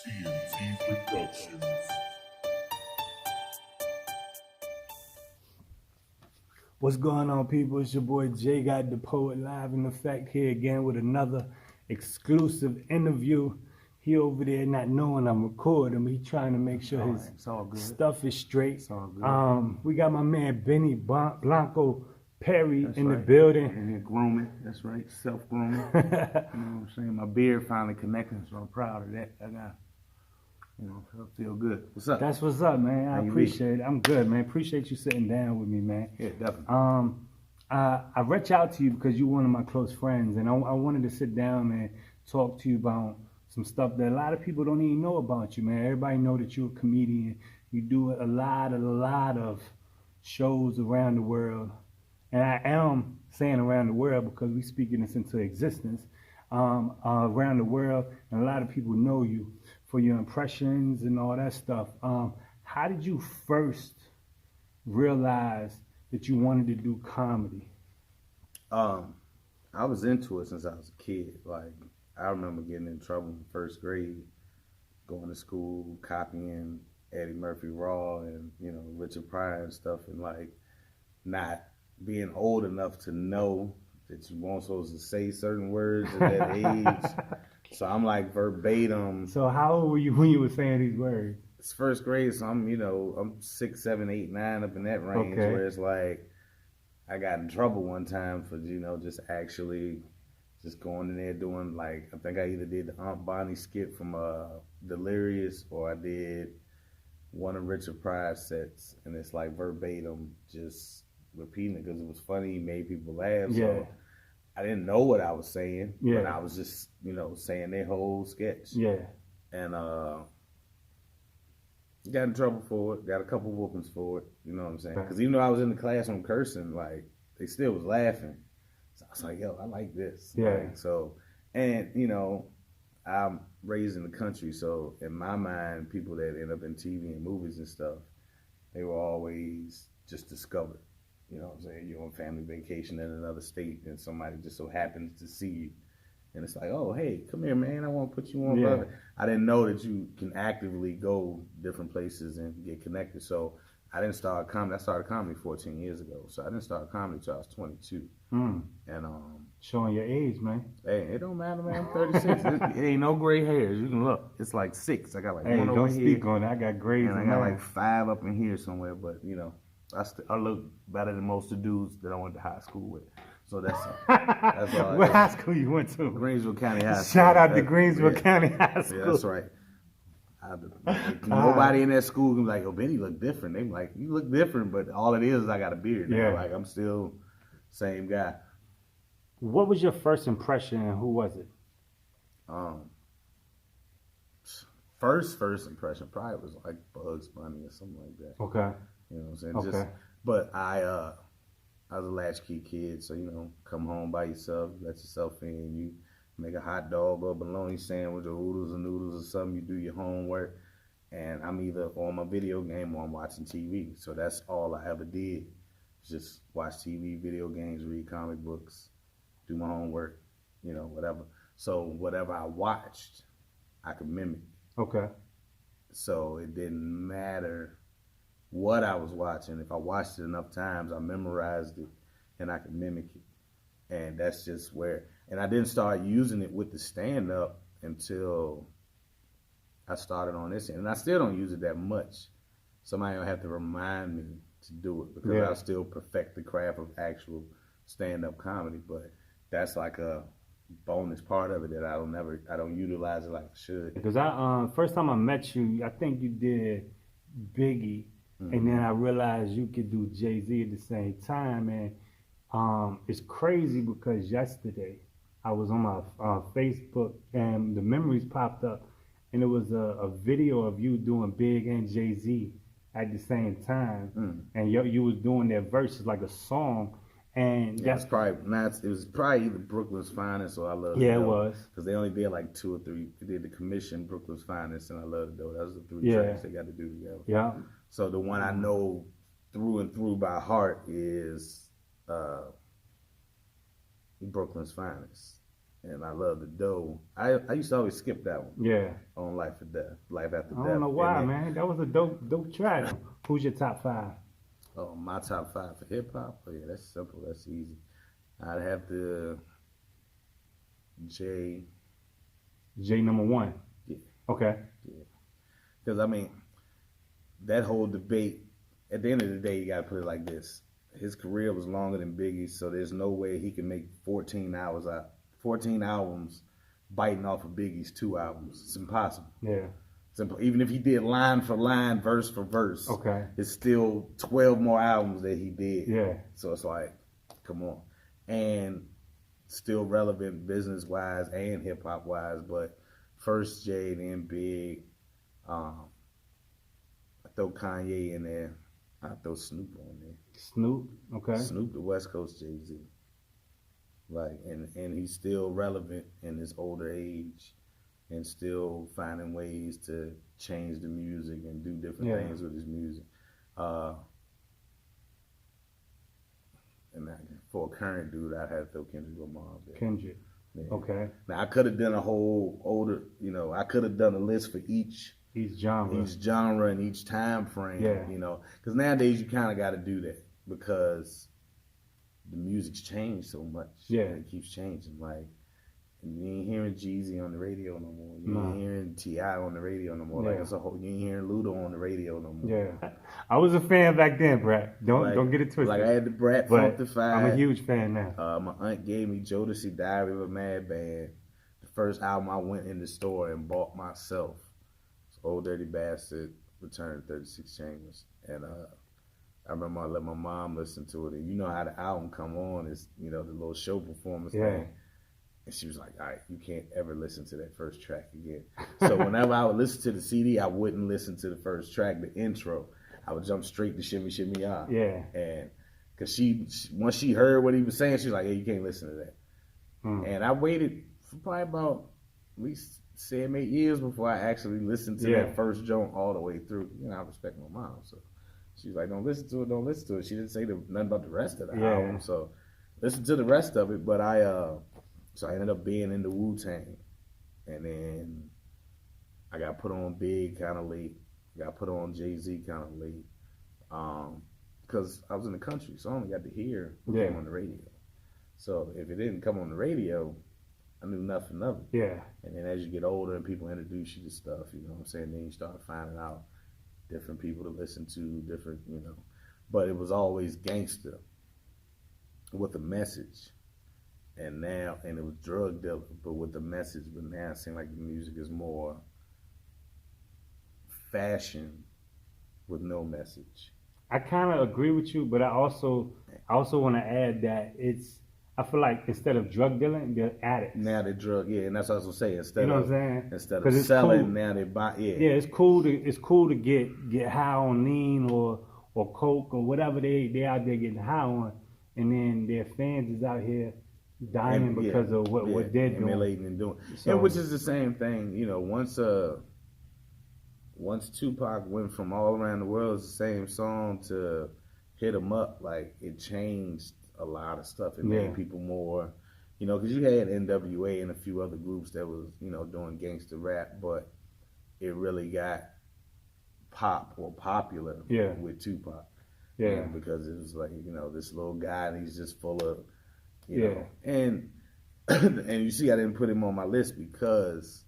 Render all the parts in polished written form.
TNT Productions. What's going on, people? It's your boy jgottdapoet live in effect here again with another exclusive interview. He over there not knowing I'm recording, but he trying to make sure his stuff is straight. It's all good. We got my man Bennie Blonkoe Perry That's in the right. building. And then grooming. That's right. Self-grooming. You know what I'm saying? My beard finally connecting, so I'm proud of that. I got, I feel good. What's up? That's what's up, man. I How you appreciate it. I'm good, man. Appreciate you sitting down with me, man. Yeah, definitely. I reached out to you because you're one of my close friends, and I wanted to sit down and talk to you about some stuff that a lot of people don't even know about you, man. Everybody know that you're a comedian. You do a lot of shows around the world, and I am saying around the world because we're speaking this into existence. Around the world, and a lot of people know you for your impressions and all that stuff. How did you first realize that you wanted to do comedy? I was into it since I was a kid. Like, I remember getting in trouble in first grade, going to school, copying Eddie Murphy Raw and, Richard Pryor and stuff, and like not being old enough to know that you weren't supposed to say certain words at that age. So I'm like verbatim. So how old were you when you were saying these words? It's first grade, so I'm 6, 7, 8, 9 up in that range. Okay. Where it's like I got in trouble one time for just going in there doing, like, I think I either did the Aunt Bonnie skit from Delirious, or I did one of Richard Pryor's sets, and it's like verbatim, just repeating it because it was funny, made people laugh. Yeah. So I didn't know what I was saying, Yeah. but I was just, saying their whole sketch. Yeah. And got in trouble for it, got a couple whoopings for it, you know what I'm saying? Because even though I was in the classroom cursing, like, they still was laughing. So I was like, yo, I like this. Yeah. Like, so, and, I'm raised in the country, so in my mind, people that end up in TV and movies and stuff, they were always just discovered. You know what I'm saying? You're on family vacation in another state, and somebody just so happens to see you. And it's like, oh, hey, come here, man. I want to put you on. Yeah. I didn't know that you can actively go different places and get connected. So I didn't start comedy. I started comedy 14 years ago. So I didn't start comedy until I was 22. And showing your age, man. Hey, it don't matter, man. I'm 36. It ain't no gray hairs. You can look. It's like 6. I got like one over don't here. speak on it. I got grays. And I got like 5 up in here somewhere. But I look better than most of the dudes that I went to high school with. So that's all. What high school you went to? Greensville County High School. Shout out to Greensville County High School. Yeah, that's right. Nobody in that school can be like, oh, Benny look different. They be like, you look different, but all it is I got a beard now. Yeah. Like, I'm still same guy. What was your first impression and who was it? First impression probably was like Bugs Bunny or something like that. Okay. You know what I'm saying? Okay. But I was a latchkey kid, so come home by yourself, let yourself in, you make a hot dog or a bologna sandwich or oodles and noodles or something, you do your homework, and I'm either on my video game or I'm watching TV. So that's all I ever did. Just watch TV, video games, read comic books, do my homework, whatever. So whatever I watched, I could mimic. Okay. So it didn't matter what I was watching. If I watched it enough times, I memorized it and I could mimic it. And that's just where, and I didn't start using it with the stand-up until I started on this end. And I still don't use it that much. Somebody will have to remind me to do it because I still perfect the craft of actual stand-up comedy. But that's like a bonus part of it that I don't utilize it like I should. Because first time I met you, I think you did Biggie. And then I realized you could do Jay-Z at the same time. And it's crazy because yesterday I was on my Facebook and the memories popped up. And it was a video of you doing Big and Jay-Z at the same time. And you was doing their verses like a song. And it was probably either Brooklyn's Finest or I Love the Dough. Yeah, it was. Because they only did like 2 or 3. They did the commission, Brooklyn's Finest, and I Love the Dough. That was the 3 tracks they got to do together. Yeah. So the one I know through and through by heart is Brooklyn's Finest. and I love the dough. I used to always skip that one. Yeah. On Life or Death, Life After Death. I don't know why, then, man. That was a dope track. Who's your top 5? Oh, my top 5 for hip hop. Oh yeah, that's simple. That's easy. I'd have to J number 1. Yeah. Okay. Yeah. Because I mean, that whole debate. At the end of the day, you gotta put it like this: his career was longer than Biggie's, so there's no way he can make 14 albums, biting off of Biggie's 2 albums. It's impossible. Yeah. Simple. Even if he did line for line, verse for verse, okay, it's still 12 more albums that he did. Yeah. So it's like, come on, and still relevant business wise and hip hop wise. But first Jay, then Big. I throw Kanye in there. I throw Snoop on there. Snoop, okay. Snoop, the West Coast Jay-Z. Like, and he's still relevant in his older age and still finding ways to change the music and do different things with his music. And for a current dude, I'd have to throw Kendrick Lamar there. Kendrick. Yeah. Okay. Now, I could have done a whole older, I could have done a list for each genre and each time frame, because nowadays you kind of got to do that because the music's changed so much. Yeah, it keeps changing. Like, you ain't hearing Jeezy on the radio no more. You ain't hearing T.I. on the radio no more. Like, it's a whole. You ain't hearing Ludo on the radio no more. Yeah, I was a fan back then, Brett. Don't get it twisted. Like, I had the Brat Funkified. I'm a huge fan now. My aunt gave me Jodeci Diary of a Madman, the first album I went in the store and bought myself. Old Dirty Bastard, Return to 36 Chambers. And I remember I let my mom listen to it. And you know how the album come on is, the little show performance thing. And she was like, all right, you can't ever listen to that first track again. So whenever I would listen to the CD, I wouldn't listen to the first track, the intro. I would jump straight to Shimmy Shimmy Ya. Yeah. And because once she heard what he was saying, she was like, hey, you can't listen to that. And I waited for probably about at least 7, 8 years before I actually listened to that first joint all the way through. I respect my mom, so she's like, don't listen to it. She didn't say nothing about the rest of the album, so listen to the rest of it. But so I ended up being in the Wu-Tang, and then I got put on Big kind of late, got put on Jay-Z kind of late, because I was in the country, so I only got to hear what came on the radio. So if it didn't come on the radio, I knew nothing of it. Yeah. And then as you get older and people introduce you to stuff, you know what I'm saying, then you start finding out different people to listen to, different, But it was always gangster with a message. And it was drug dealer, but with the message. But now it seems like the music is more fashion with no message. I kind of agree with you, but I also want to add that I feel like instead of drug dealing, they're addicts. Now they're and that's what I was gonna say. Instead of it's selling, cool. now they buy. Yeah, it's cool to get high on lean or coke or whatever they out there getting high on, and then their fans is out here dying because of what they're doing, emulating and doing. So, which is the same thing. Once Tupac went from All Around the World as the same song to Hit 'Em Up, like it changed a lot of stuff. It made people more, because you had NWA and a few other groups that was, doing gangster rap, but it really got popular with Tupac. Yeah. Because it was like, this little guy and he's just full of, know. And you see I didn't put him on my list because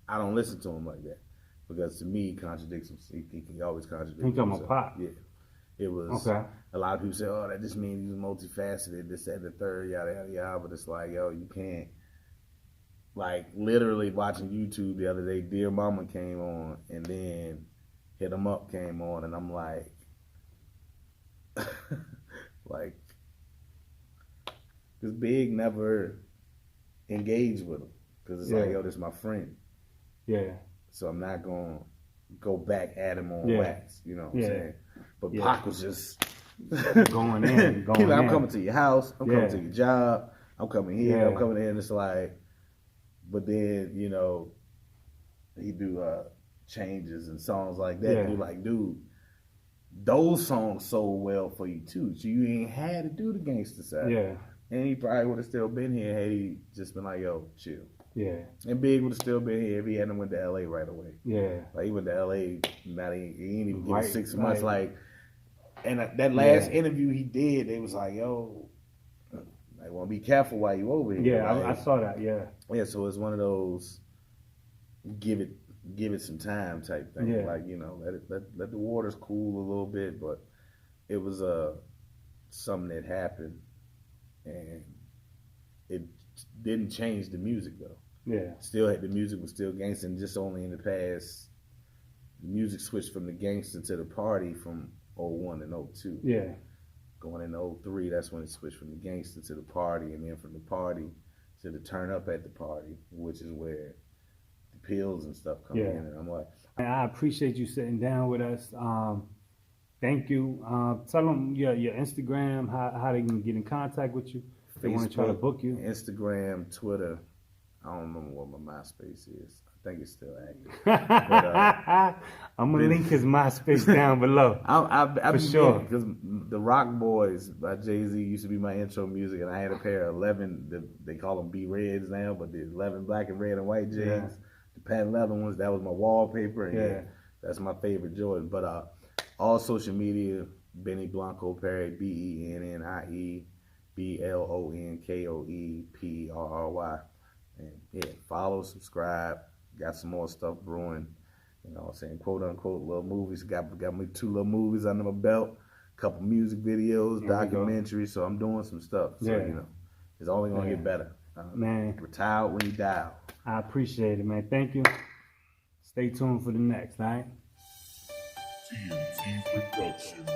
I don't listen to him like that. Because to me, he contradicts himself. He can always contradict himself. He talking about Pop? Yeah. It was, a lot of people say, oh, that just means he's multifaceted, this, that, and the third, yada, yada, yada. But it's like, yo, you can't. Like, literally watching YouTube the other day, Dear Mama came on, and then Hit 'Em Up came on, and I'm like, this Big never engaged with him. Because it's like, yo, this is my friend. Yeah. So I'm not going to go back at him on wax, you know what I'm saying? But Pac was just going in. I'm coming to your house. I'm coming to your job. I'm coming here. I'm coming in. It's like, but then, he do changes and songs like that. And you're like, dude, those songs sold well for you too. So you ain't had to do the gangster side. Yeah. And he probably would have still been here had he just been like, yo, chill. Yeah. And Big would have still been here if he hadn't went to LA right away. Yeah. Like he went to LA, not he ain't even Right, get 6 months. right. Like, and that last interview he did, they was like, yo, I want to be careful while you over here. Yeah, like, I saw that. Yeah. Yeah, so it's one of those give it some time type thing. Yeah. Like, you know, let the waters cool a little bit. But it was something that happened, and it didn't change the music though. Yeah. Still, the music was still gangsta, and just only in the past, the music switched from the gangsta to the party from 01 and 02. Yeah. Going into 03, that's when it switched from the gangsta to the party, and then from the party to the turn up at the party, which is where the pills and stuff come in. And I'm like, I appreciate you sitting down with us. Thank you. Tell them your Instagram, how they can get in contact with you. If they want to try to book you. Instagram, Twitter. I don't remember what my MySpace is. I think it's still active. But, I'm gonna link his MySpace down below. For sure. Because the Rock Boys by Jay-Z used to be my intro music, and I had a pair of 11. They call them B-Reds now, but the 11 black and red and white J's, the patent leather ones. That was my wallpaper, and that's my favorite Jordan. But all social media, Bennie Blonkoe Perry, BENNIE BLONKOE PERRY. And yeah, follow, subscribe. Got some more stuff brewing. You know what I'm saying? Quote unquote little movies. Got me 2 little movies under my belt. Couple music videos, documentaries. So I'm doing some stuff. So, you know, it's only going to get better. Man. Retire when you die. I appreciate it, man. Thank you. Stay tuned for the next, all right? TNT Productions.